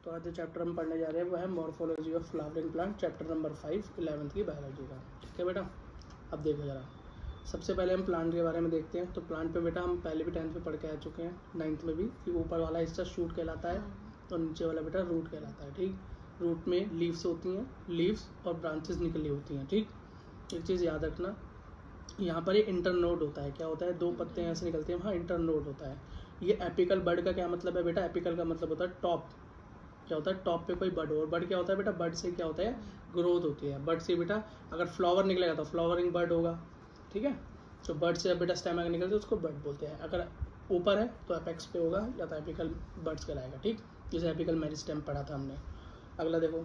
तो आज जो चैप्टर हम पढ़ने जा रहे हैं वो है morphology of flowering plant, chapter number 5 11th की बायोलॉजी का। ठीक है बेटा, अब देखो ज़रा, सबसे पहले हम प्लांट के बारे में देखते हैं। तो प्लांट पे बेटा हम पहले भी 10th में पढ़ के आ चुके हैं, 9th में भी, कि ऊपर वाला हिस्सा शूट कहलाता है और नीचे वाला बेटा रूट कहलाता है। ठीक, रूट में लीव्स होती हैं, लीव्स और ब्रांचेस निकली होती हैं। ठीक, एक चीज़ याद रखना, यहाँ पर ये इंटरनोड होता है। क्या होता है? दो पत्ते ऐसे निकलते हैं, वहाँ इंटरनोड होता है। ये एपिकल बड का क्या मतलब है बेटा? एपिकल का मतलब होता है टॉप। क्या होता है? टॉप पे कोई बड हो। और बड क्या होता है बेटा? बड से क्या होता है? ग्रोथ होती है। बड से बेटा अगर फ्लावर निकलेगा तो फ्लावरिंग बड होगा। ठीक है, तो बड से बेटा स्टेम अगर निकलते उसको बड बोलते हैं। अगर ऊपर है तो एपेक्स पे होगा या तो एपिकल बड्स कहलाएगा। ठीक, जैसे एपिकल मेरिस्टेम पढ़ा था हमने। अगला देखो,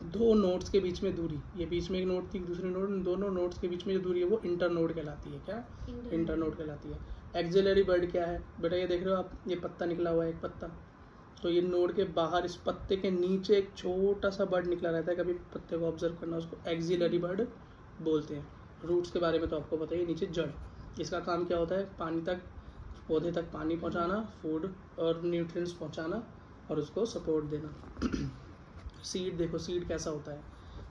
दो नोड्स के बीच में दूरी, ये बीच में एक नोड थी, दूसरी नोड, दोनों नोड्स के बीच में जो दूरी है वो इंटरनोड कहलाती है। क्या? इंटरनोड कहलाती है। एक्सिलरी बड क्या है बेटा? ये देख रहे हो आप, ये पत्ता निकला हुआ है, एक पत्ता, तो ये नोड के बाहर इस पत्ते के नीचे एक छोटा सा बड निकला रहता है। कभी पत्ते को ऑब्जर्व करना, उसको एक्सिलरी बड बोलते हैं। रूट्स के बारे में तो आपको पता ही, नीचे जड़। इसका काम क्या होता है? पानी तक, पौधे तक पानी पहुंचाना, फूड और न्यूट्रिएंट्स पहुंचाना और उसको सपोर्ट देना। सीड देखो, सीड कैसा होता है?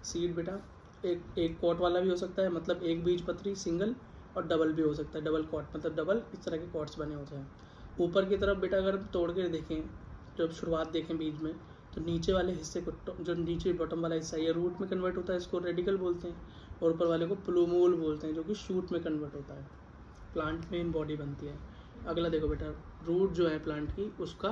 सीड बेटा एक कॉट वाला भी हो सकता है, मतलब एक बीज पत्री सिंगल, और डबल भी हो सकता है, डबल कॉट मतलब डबल, इस तरह के कॉट्स बने होते हैं। ऊपर की तरफ बेटा अगर तोड़ के देखें, जब शुरुआत देखें बीज में, तो नीचे वाले हिस्से को, जो नीचे बॉटम वाला हिस्सा ये रूट में कन्वर्ट होता है, इसको रेडिकल बोलते हैं, और ऊपर वाले को प्लूमूल बोलते हैं, जो कि शूट में कन्वर्ट होता है। प्लांट में इन बॉडी बनती है। अगला देखो बेटा, रूट जो है प्लांट की, उसका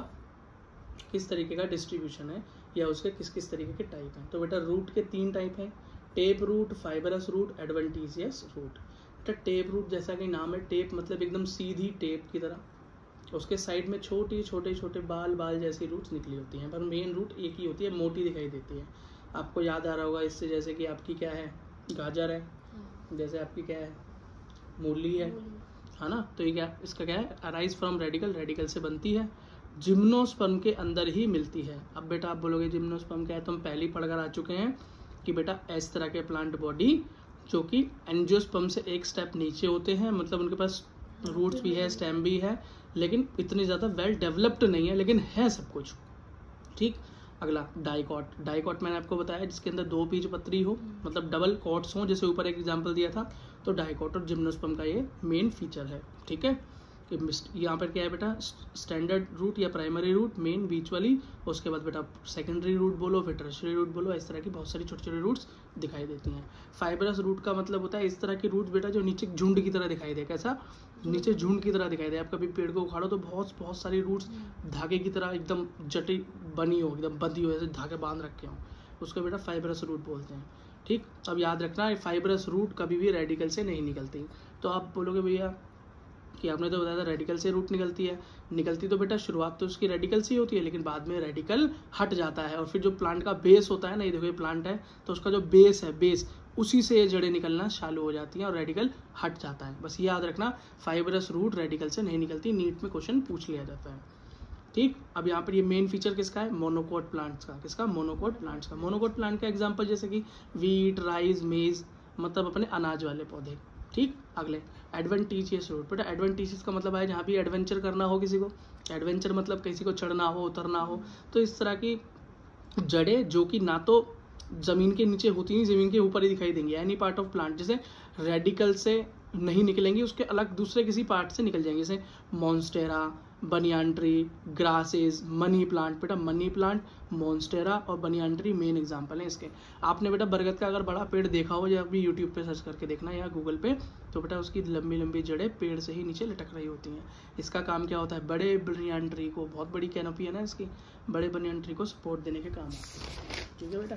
किस तरीके का डिस्ट्रीब्यूशन है या उसके किस किस तरीके के टाइप हैं। तो बेटा रूट के 3 टाइप हैं, tap root, fibrous root, adventitious root. बेटा टेप रूट जैसा कि नाम है, टेप मतलब एकदम सीधी टेप की तरह, उसके साइड में छोटे छोटे बाल जैसी रूट्स निकली होती हैं, पर मेन रूट एक ही होती है, मोटी दिखाई देती है। आपको याद आ रहा होगा इससे, जैसे कि आपकी क्या है? गाजर है, जैसे आपकी क्या है? मूली है ना? तो ये क्या, इसका क्या है? अराइज फ्रॉम रेडिकल, रेडिकल से बनती है, जिम्नोस्पर्म के अंदर ही मिलती है। अब बेटा आप बोलोगे जिम्नोस्पर्म क्या है? तो हम पहले ही पढ़कर आ चुके हैं कि बेटा इस तरह के प्लांट बॉडी जो कि एंजियोस्पर्म से एक स्टेप नीचे होते हैं, मतलब उनके पास रूट्स भी है, स्टेम भी है, लेकिन इतनी ज़्यादा वेल डेवलप्ड नहीं है, लेकिन है सब कुछ। ठीक, अगला डाइकॉट। डाइकॉट मैंने आपको बताया जिसके अंदर 2 बीज पत्री हो, मतलब डबल कॉट्स हो, जैसे ऊपर एक एग्जांपल दिया था। तो डाइकॉट और जिम्नोस्पर्म का ये मेन फीचर है। ठीक है, यहाँ पर क्या है बेटा? स्टैंडर्ड रूट या प्राइमरी रूट, मेन बीच वाली, उसके बाद बेटा सेकेंडरी रूट बोलो, फिर टर्शियरी रूट बोलो, इस तरह की बहुत सारी छोटी छोटी रूट्स दिखाई देती हैं। फाइबरस रूट का मतलब होता है इस तरह की रूट बेटा जो नीचे झुंड की तरह दिखाई दे। कैसा? नीचे झुंड की तरह दिखाई दे। आप कभी पेड़ को उखाड़ो तो बहुत सारी रूट्स धागे की तरह एकदम जटी बनी हो, एकदम बंधी हो, जैसे धागे बांध रखे हों, उसको बेटा फाइबरस रूट बोलते हैं। ठीक, अब याद रखना फाइबरस रूट कभी भी रेडिकल से नहीं निकलती। तो आप बोलोगे भैया कि आपने तो बताया था रेडिकल से रूट निकलती है, निकलती तो बेटा शुरुआत तो उसकी रेडिकल से ही होती है, लेकिन बाद में रेडिकल हट जाता है, और फिर जो प्लांट का बेस होता है ना, ये देखो ये प्लांट है, तो उसका जो बेस है, बेस, उसी से ये जड़ें निकलना चालू हो जाती हैं और रेडिकल हट जाता है। बस याद रखना, फाइबरस रूट रेडिकल से नहीं निकलती, नीट में क्वेश्चन पूछ लिया जाता है। ठीक, अब यहाँ पर ये मेन फीचर किसका है? मोनोकोट प्लांट्स का। किसका? मोनोकोट प्लांट्स का। मोनोकोट प्लांट का एग्जांपल जैसे कि वीट, राइस, मेज, मतलब अपने अनाज वाले पौधे। ठीक, अगले एडवेंटिशियस रूट। बेटा एडवेंटिशियस का मतलब है जहाँ भी एडवेंचर करना हो किसी को, एडवेंचर मतलब किसी को चढ़ना हो, उतरना हो, तो इस तरह की जड़ें जो कि ना तो जमीन के नीचे होती हैं, जमीन के ऊपर ही दिखाई देंगी। एनी पार्ट ऑफ प्लांट, जैसे रेडिकल से नहीं निकलेंगी, उसके अलग दूसरे किसी पार्ट से निकल जाएंगे, जैसे monstera, banyan tree, grasses, money plant. बेटा मनी प्लांट, मॉन्स्टेरा और बनियान ट्री मेन एग्जांपल हैं इसके। आपने बेटा बरगद का अगर बड़ा पेड़ देखा हो, या अभी यूट्यूब पे सर्च करके देखना या गूगल पे, तो बेटा उसकी लंबी लंबी जड़ें पेड़ से ही नीचे लटक रही होती हैं। इसका काम क्या होता है? बड़े बनियान ट्री को, बहुत बड़ी कैनोपी है ना इसकी, बड़े बनियान ट्री को सपोर्ट देने के काम है। ठीक है बेटा,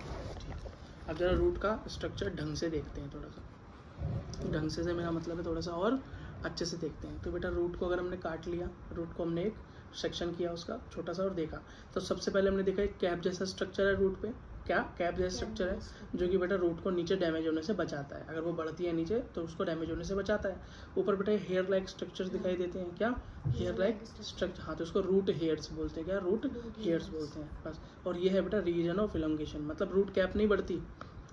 अब जरा रूट का स्ट्रक्चर ढंग से देखते हैं, थोड़ा सा ढंग से मेरा मतलब है थोड़ा सा और अच्छे से देखते हैं। तो बेटा रूट को अगर हमने काट लिया, रूट को हमने एक सेक्शन किया उसका छोटा सा और देखा, तो सबसे पहले हमने देखा एक कैप जैसा स्ट्रक्चर है रूट पे। क्या? कैप जैसा स्ट्रक्चर है, जो कि बेटा रूट को नीचे डैमेज होने से बचाता है। अगर वो बढ़ती है नीचे तो उसको डैमेज होने से बचाता है। ऊपर बेटा हेयर लाइक स्ट्रक्चर्स दिखाई देते हैं। क्या? हेयर लाइक स्ट्रक्चर, हाँ, तो उसको रूट हेयर्स बोलते हैं। क्या? रूट हेयर्स बोलते हैं, बस। और ये है बेटा रीजन ऑफ इलॉन्गेशन, मतलब रूट कैप नहीं बढ़ती,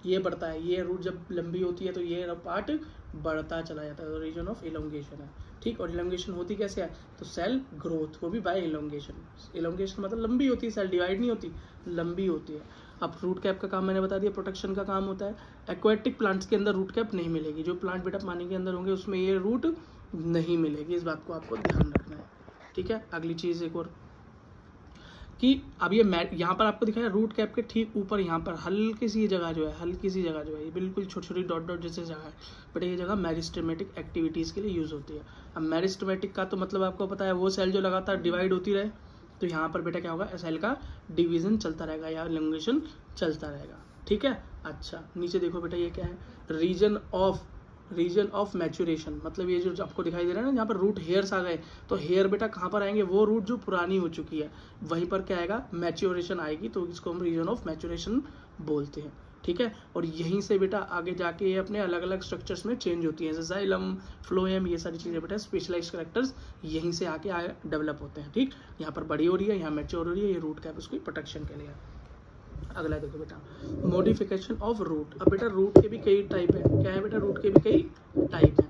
ये बढ़ता है, ये रूट जब लंबी होती है तो ये पार्ट बढ़ता चला जाता है, तो रीजन ऑफ इलोंगेशन है, ठीक। और इलोंगेशन होती कैसे है, तो सेल ग्रोथ, वो भी बाय इलोंगेशन। इलोंगेशन मतलब लंबी होती है, सेल डिवाइड नहीं होती, लंबी होती है। अब रूट कैप का काम मैंने बता दिया, प्रोटेक्शन का काम होता है। एक्वेटिक प्लांट्स के अंदर रूट कैप नहीं मिलेगी, जो प्लांट बेटा पानी के अंदर होंगे उसमें ये रूट नहीं मिलेगी, इस बात को आपको ध्यान रखना है, ठीक है। अगली चीज़ एक और कि अब ये यहाँ पर आपको दिखाया रूट कैप के ठीक ऊपर यहाँ पर हल्की सी जगह जो है, हल्की सी जगह जो है, ये बिल्कुल छोटी छोटी डॉट डॉट जैसे जगह है, बट ये जगह मेरिस्टेमेटिक एक्टिविटीज़ के लिए यूज़ होती है। अब मेरिस्टेमेटिक का तो मतलब आपको पता है, वो सेल जो लगातार डिवाइड होती रहे, तो यहाँ पर बेटा क्या होगा, सेल का डिवीजन चलता रहेगा या एलोंगेशन चलता रहेगा, ठीक है। अच्छा नीचे देखो बेटा, ये क्या है, रीजन ऑफ मैच्योरेशन, मतलब ये जो आपको दिखाई दे रहा है ना, यहाँ पर रूट हेयर्स आ गए, तो हेयर बेटा कहाँ पर आएंगे, वो रूट जो पुरानी हो चुकी है वहीं पर क्या आएगा, मैच्योरेशन आएगी, तो इसको हम रीजन ऑफ मैच्योरेशन बोलते हैं, ठीक है। और यहीं से बेटा आगे जाके ये अपने अलग अलग स्ट्रक्चर्स में चेंज होती है, जैसे जाइलम, फ्लोएम, ये सारी चीज़ें बेटा स्पेशलाइज्ड कैरेक्टर्स यहीं से आके डेवलप होते हैं, ठीक। यहाँ पर बड़ी हो रही है, यहाँ मैच्योर हो रही है, ये रूट कैप उसकी प्रोटेक्शन के लिए। अगला देखो बेटा, मॉडिफिकेशन ऑफ रूट। अब बेटा रूट के भी कई टाइप है, क्या है बेटा, रूट के भी कई टाइप